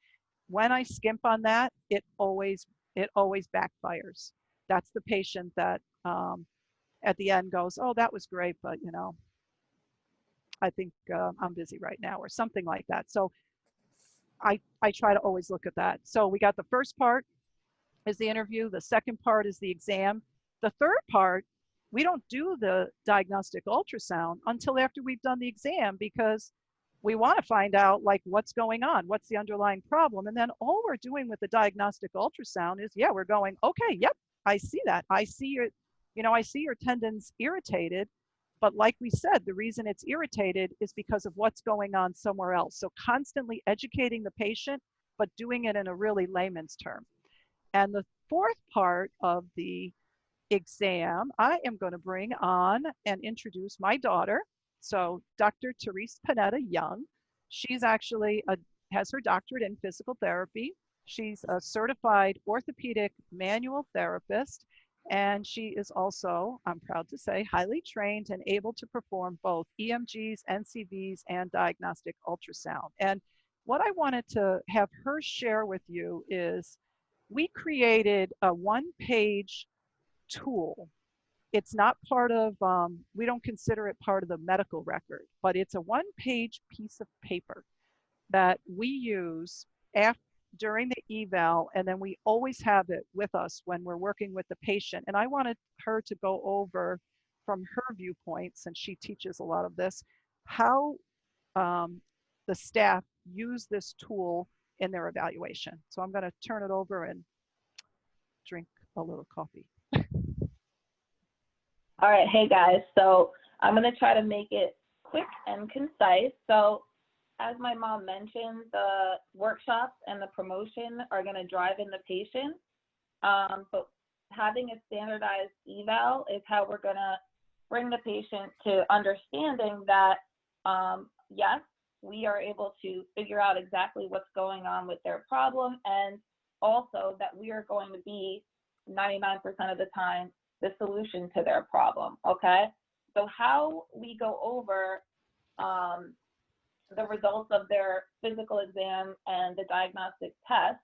Speaker 2: When I skimp on that, it always backfires. That's the patient that at the end goes, oh, that was great, but I think I'm busy right now, or something like that. So I try to always look at that. So we got the first part is the interview. The second part is the exam. The third part, we don't do the diagnostic ultrasound until after we've done the exam, because we want to find out like what's going on, what's the underlying problem. And then all we're doing with the diagnostic ultrasound is, we're going, okay, yep, I see that. I see your tendons irritated. But like we said, the reason it's irritated is because of what's going on somewhere else. So constantly educating the patient, but doing it in a really layman's term. And the fourth part of the exam, I am going to bring on and introduce my daughter. So Dr. Christina Panetta Young, she's actually has her doctorate in physical therapy. She's a certified orthopedic manual therapist, and she is also, I'm proud to say, highly trained and able to perform both EMGs, NCVs, and diagnostic ultrasound. And what I wanted to have her share with you is we created a 1-page tool. It's not part of, we don't consider it part of the medical record, but it's a 1-page piece of paper. that we use during the eval, and then we always have it with us when we're working with the patient. And I wanted her to go over from her viewpoint, since she teaches a lot of this, how the staff use this tool in their evaluation. So I'm going to turn it over and drink a little coffee.
Speaker 5: All right, hey guys, so I'm going to try to make it quick and concise. So as my mom mentioned, the workshops and the promotion are going to drive in the patient, but having a standardized eval is how we're going to bring the patient to understanding that, yes, we are able to figure out exactly what's going on with their problem, and also that we are going to be 99% of the time the solution to their problem, okay? So how we go over the results of their physical exam and the diagnostic test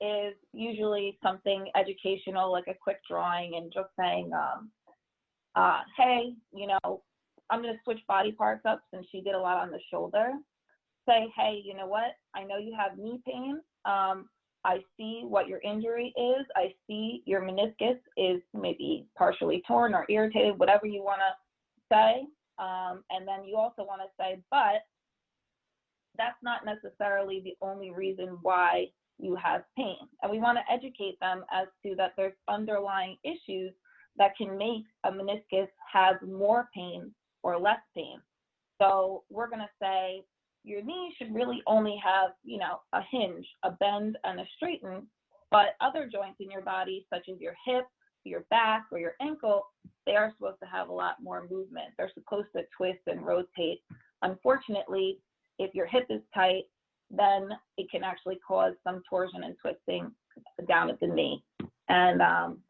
Speaker 5: is usually something educational, like a quick drawing and just saying, hey, you know, I'm going to switch body parts up since she did a lot on the shoulder. Say, hey, you know what? I know you have knee pain. I see what your injury is. I see your meniscus is maybe partially torn or irritated, whatever you want to say. And then you also want to say, but that's not necessarily the only reason why you have pain. And we want to educate them as to that there's underlying issues that can make a meniscus have more pain or less pain. So we're going to say your knee should really only have, you know, a hinge, a bend, and a straighten, but other joints in your body, such as your hip, your back, or your ankle, they are supposed to have a lot more movement. They're supposed to twist and rotate. Unfortunately, if your hip is tight, then it can actually cause some torsion and twisting down at the knee. And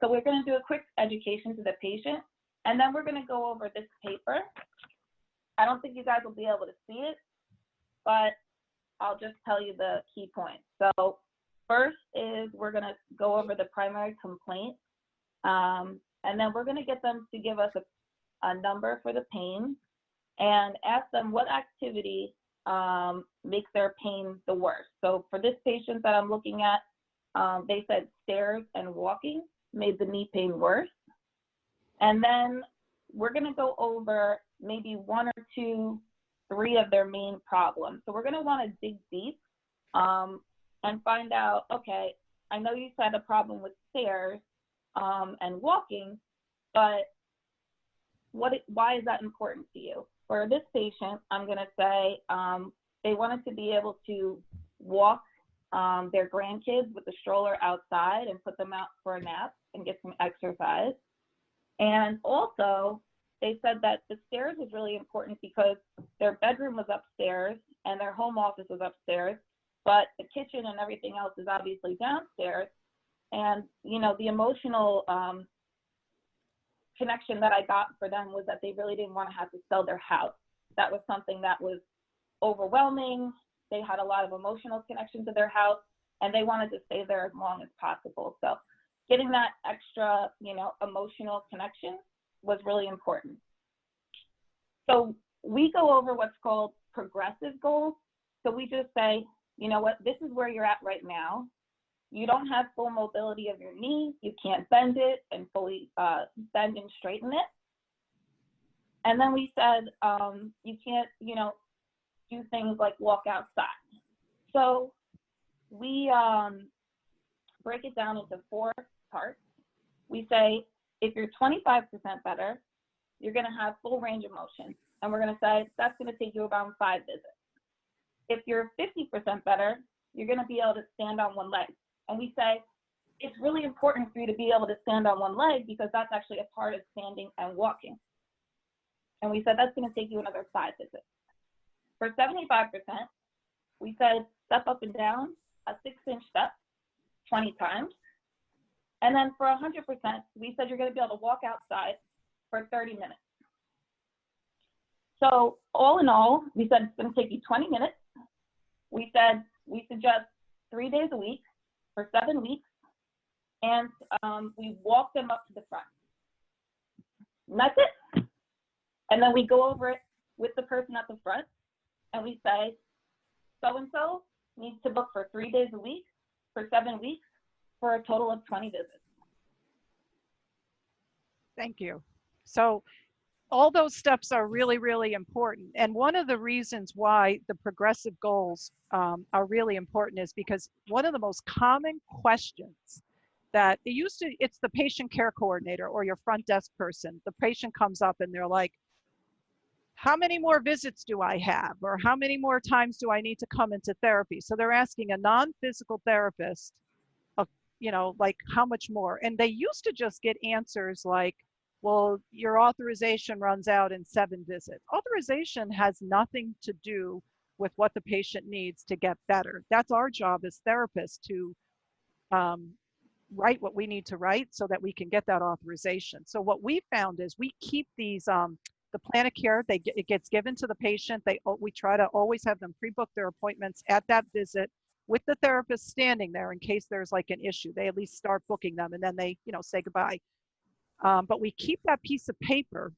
Speaker 5: so we're going to do a quick education to the patient, and then we're going to go over this paper. I don't think you guys will be able to see it, but I'll just tell you the key points. So first is we're going to go over the primary complaint, and then we're going to get them to give us a number for the pain and ask them what activity makes their pain the worst. So for this patient that I'm looking at, they said stairs and walking made the knee pain worse. And then we're going to go over maybe 1 or 2, 3 of their main problems. So we're going to want to dig deep and find out, okay, I know you said a problem with stairs and walking, but why is that important to you? For this patient, I'm going to say they wanted to be able to walk their grandkids with the stroller outside and put them out for a nap and get some exercise. And also, they said that the stairs was really important because their bedroom was upstairs and their home office was upstairs, but the kitchen and everything else is obviously downstairs. And, you know, the emotional connection that I got for them was that they really didn't want to have to sell their house. That was something that was overwhelming. They had a lot of emotional connection to their house, and they wanted to stay there as long as possible. So getting that extra, you know, emotional connection was really important. So we go over what's called progressive goals. So we just say, you know what, this is where you're at right now. You don't have full mobility of your knee. You can't bend it and fully bend and straighten it. And then we said, you can't, you know, do things like walk outside. So we break it down into 4 parts. We say, if you're 25% better, you're going to have full range of motion. And we're going to say that's going to take you about 5 visits. If you're 50% better, you're going to be able to stand on one leg. And we say, it's really important for you to be able to stand on one leg because that's actually a part of standing and walking. And we said that's going to take you another 5 visits. For 75%, we said step up and down a 6-inch step 20 times. And then for 100%, we said you're going to be able to walk outside for 30 minutes. So all in all, we said it's going to take you 20 minutes. We said we suggest 3 days a week for 7 weeks, and we walk them up to the front. And that's it. And then we go over it with the person at the front, and we say, so-and-so needs to book for 3 days a week for 7 weeks for a total of 20 visits.
Speaker 2: Thank you. So all those steps are really, really important. And one of the reasons why the progressive goals are really important is because one of the most common questions that it's the patient care coordinator or your front desk person. The patient comes up and they're like, how many more visits do I have? Or how many more times do I need to come into therapy? So they're asking a non-physical therapist, like how much more? And they used to just get answers like, well, your authorization runs out in 7 visits. Authorization has nothing to do with what the patient needs to get better. That's our job as therapists to write what we need to write so that we can get that authorization. So what we found is we keep these, the plan of care, it gets given to the patient. We try to always have them pre-book their appointments at that visit with the therapist standing there in case there's like an issue. They at least start booking them and then they, say goodbye. But we keep that piece of paper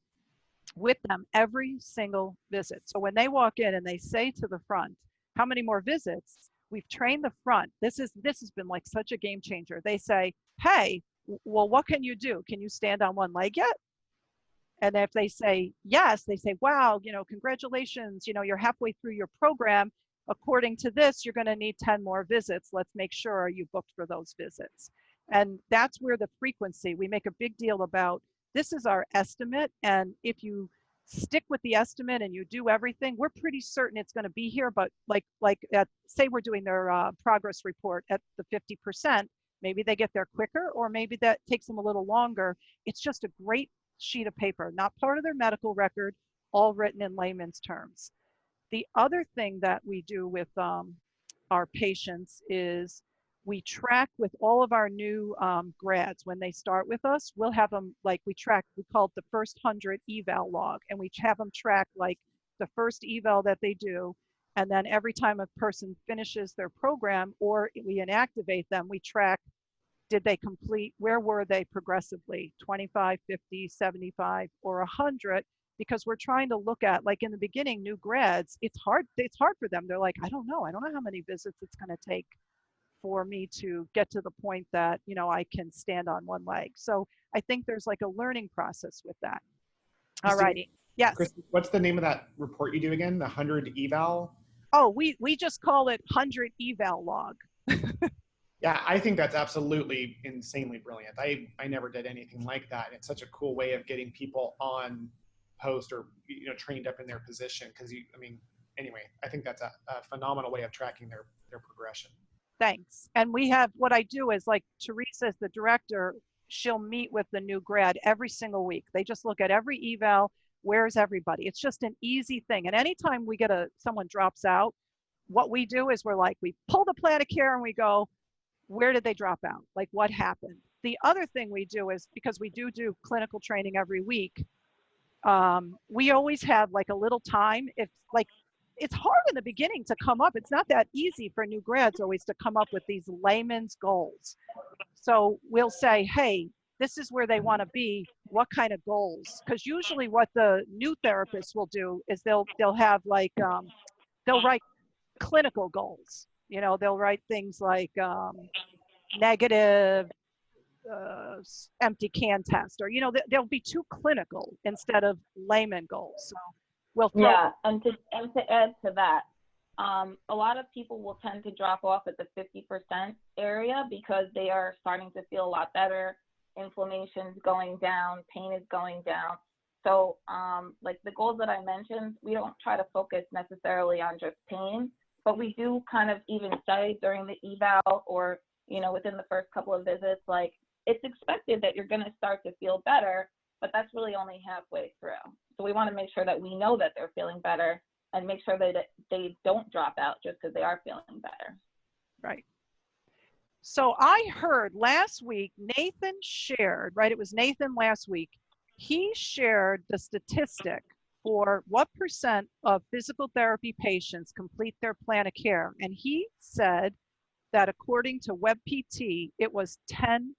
Speaker 2: with them every single visit. So when they walk in and they say to the front, how many more visits? We've trained the front. This has been like such a game changer. They say, hey, well, what can you do? Can you stand on one leg yet? And if they say yes, they say, wow, congratulations, you're halfway through your program. According to this, you're going to need 10 more visits. Let's make sure you booked for those visits. And that's where the frequency, we make a big deal about, this is our estimate. And if you stick with the estimate and you do everything, we're pretty certain it's going to be here. But say we're doing their progress report at the 50%, maybe they get there quicker, or maybe that takes them a little longer. It's just a great sheet of paper, not part of their medical record, all written in layman's terms. The other thing that we do with our patients is we track with all of our new grads. When they start with us, we'll have them, we call it the first 100 eval log, and we have them track the first eval that they do. And then every time a person finishes their program or we inactivate them, we track, did they complete, where were they progressively, 25, 50, 75, or 100? Because we're trying to look at, in the beginning, new grads, it's hard for them. They're like, I don't know how many visits it's going to take for me to get to the point that, I can stand on one leg. So I think there's a learning process with that. All righty. Yes.
Speaker 6: Chris, what's the name of that report you do again? The 100 eval?
Speaker 2: Oh, we just call it 100 eval log.
Speaker 6: Yeah, I think that's absolutely insanely brilliant. I never did anything like that. It's such a cool way of getting people on post or, trained up in their position. Anyway, I think that's a phenomenal way of tracking their progression.
Speaker 2: Thanks. And what I do is Teresa is the director, she'll meet with the new grad every single week. They just look at every eval, where's everybody? It's just an easy thing. And anytime we get someone drops out, what we do is we pull the plan of care and we go, where did they drop out? What happened? The other thing we do is, because we do clinical training every week, we always have a little time. If it's hard in the beginning to come up. It's not that easy for new grads always to come up with these layman's goals. So we'll say, hey, this is where they want to be. What kind of goals? Because usually what the new therapists will do is they'll have they'll write clinical goals. They'll write things like negative empty can test, or they'll be too clinical instead of layman goals. So we'll
Speaker 5: and to add to that, a lot of people will tend to drop off at the 50% area because they are starting to feel a lot better. Inflammation's going down, pain is going down. So the goals that I mentioned, we don't try to focus necessarily on just pain, but we do kind of even say during the eval or within the first couple of visits, it's expected that you're going to start to feel better, but that's really only halfway through. So we want to make sure that we know that they're feeling better and make sure that they don't drop out just because they are feeling better.
Speaker 2: Right. So I heard last week, Nathan shared, right? It was Nathan last week. He shared the statistic for what % of physical therapy patients complete their plan of care. And he said that according to WebPT, it was 10%.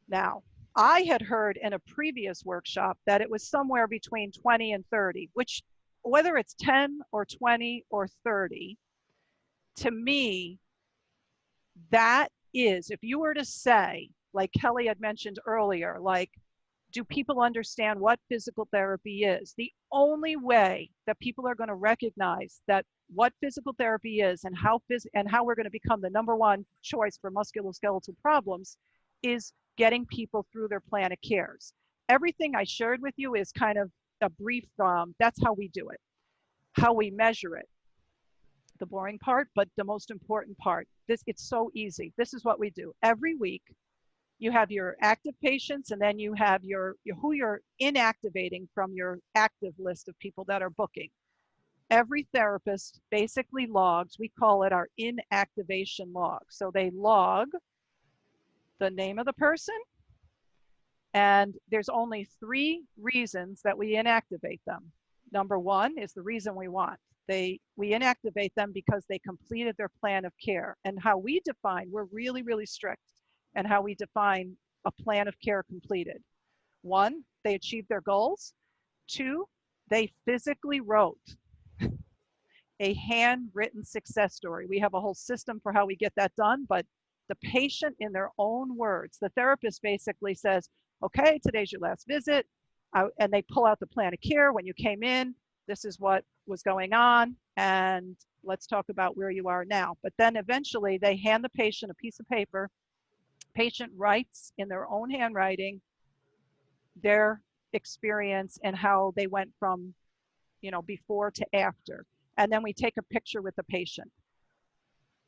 Speaker 2: Now, I had heard in a previous workshop that it was somewhere between 20 and 30, which whether it's 10 or 20 or 30, to me, that is, if you were to say, like Kelly had mentioned earlier, like, do people understand what physical therapy is? The only way that people are going to recognize that what physical therapy is and how we're going to become the #1 choice for musculoskeletal problems is getting people through their plan of cares. Everything I shared with you is kind of a brief, that's how we do it, how we measure it. The boring part, but the most important part. It's so easy. This is what we do. Every week, you have your active patients, and then you have your who you're inactivating from your active list of people that are booking. Every therapist basically logs, we call it our inactivation log. So they log the name of the person, and there's only 3 reasons that we inactivate them. #1 is the reason we want. We inactivate them because they completed their plan of care. And how we define, we're really, really strict and how we define a plan of care completed. 1, they achieved their goals. 2, they physically wrote a handwritten success story. We have a whole system for how we get that done, but the patient in their own words, the therapist basically says, okay, today's your last visit. And they pull out the plan of care. When you came in, this is what was going on, and let's talk about where you are now. But then eventually they hand the patient a piece of paper. Patient writes in their own handwriting their experience and how they went from, before to after. And then we take a picture with the patient.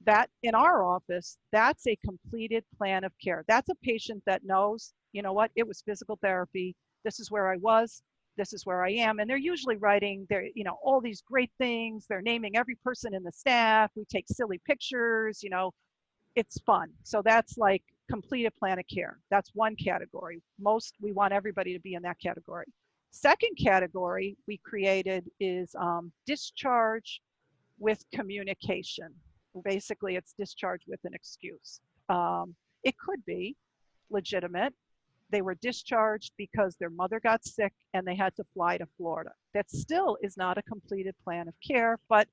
Speaker 2: That, in our office, that's a completed plan of care. That's a patient that knows, you know what, it was physical therapy. This is where I was. This is where I am. And they're usually writing their, all these great things. They're naming every person in the staff. We take silly pictures, it's fun. So that's like completed plan of care. That's one category. We want everybody to be in that category. Second category we created is discharge with communication. Basically, it's discharge with an excuse. It could be legitimate. They were discharged because their mother got sick and they had to fly to Florida. That still is not a completed plan of care, but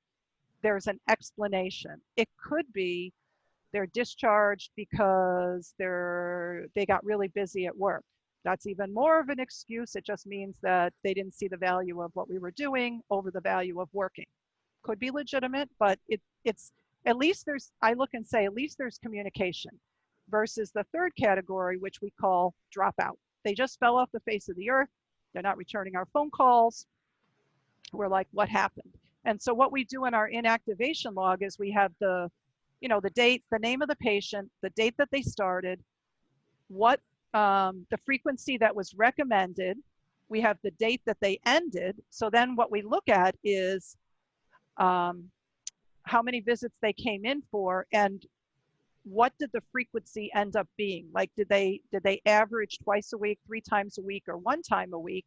Speaker 2: there's an explanation. It could be they're discharged because they got really busy at work. That's even more of an excuse. It just means that they didn't see the value of what we were doing over the value of working. Could be legitimate, but it's at least I look and say, at least there's communication, versus the third category, which we call dropout. They just fell off the face of the earth. They're not returning our phone calls. We're like, what happened? And so what we do in our inactivation log is we have the date, the name of the patient, the date that they started, what the frequency that was recommended. We have the date that they ended. So then what we look at is how many visits they came in for, and what did the frequency end up being? Like, did they average twice a week, 3 times a week, or 1 time a week?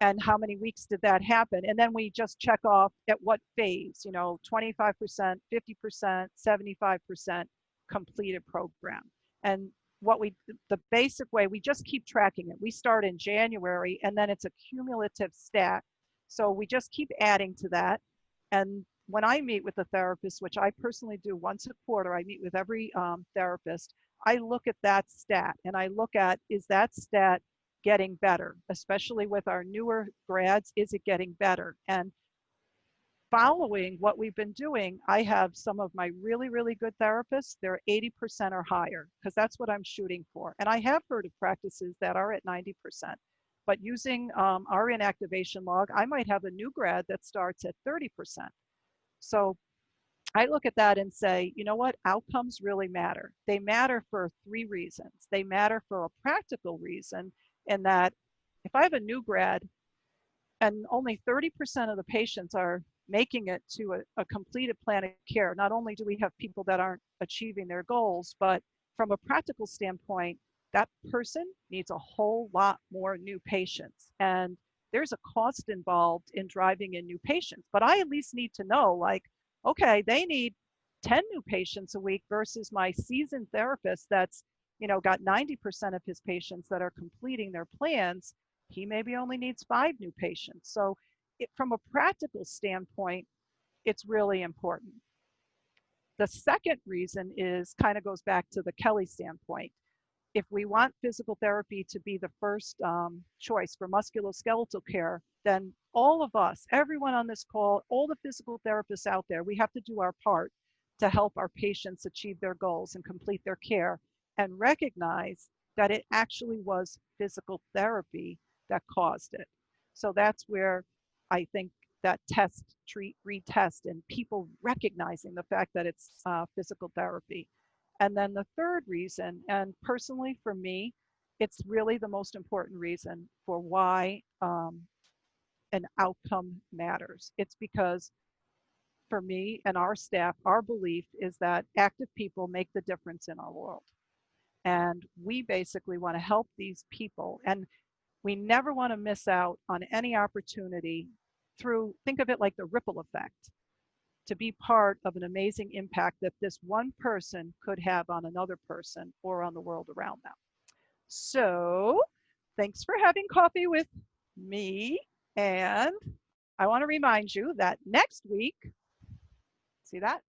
Speaker 2: And how many weeks did that happen? And then we just check off at what phase, 25%, 50%, 75% completed program. And the basic way, we just keep tracking it. We start in January, and then it's a cumulative stat. So we just keep adding to that. And when I meet with a therapist, which I personally do once a quarter, I meet with every therapist, I look at that stat and I look at, is that stat getting better? Especially with our newer grads, is it getting better? And following what we've been doing, I have some of my really, really good therapists, they're 80% or higher, because that's what I'm shooting for. And I have heard of practices that are at 90%. But using our inactivation log, I might have a new grad that starts at 30%. So I look at that and say, you know what, outcomes really matter. They matter for 3 reasons. They matter for a practical reason, in that if I have a new grad and only 30% of the patients are making it to a completed plan of care, not only do we have people that aren't achieving their goals, but from a practical standpoint, that person needs a whole lot more new patients. And there's a cost involved in driving in new patients. But I at least need to know, like, okay, they need 10 new patients a week versus my seasoned therapist that's, got 90% of his patients that are completing their plans. He maybe only needs 5 new patients. So from a practical standpoint, it's really important. The second reason is kind of goes back to the Kelly standpoint. If we want physical therapy to be the first choice for musculoskeletal care, then all of us, everyone on this call, all the physical therapists out there, we have to do our part to help our patients achieve their goals and complete their care, and recognize that it actually was physical therapy that caused it. So that's where I think that test, treat, retest, and people recognizing the fact that it's physical therapy. And then the third reason, and personally for me, it's really the most important reason for why an outcome matters. It's because for me and our staff, our belief is that active people make the difference in our world. And we basically want to help these people. And we never want to miss out on any opportunity through, think of it like the ripple effect, to be part of an amazing impact that this one person could have on another person or on the world around them. So thanks for having coffee with me. And I want to remind you that next week, see that?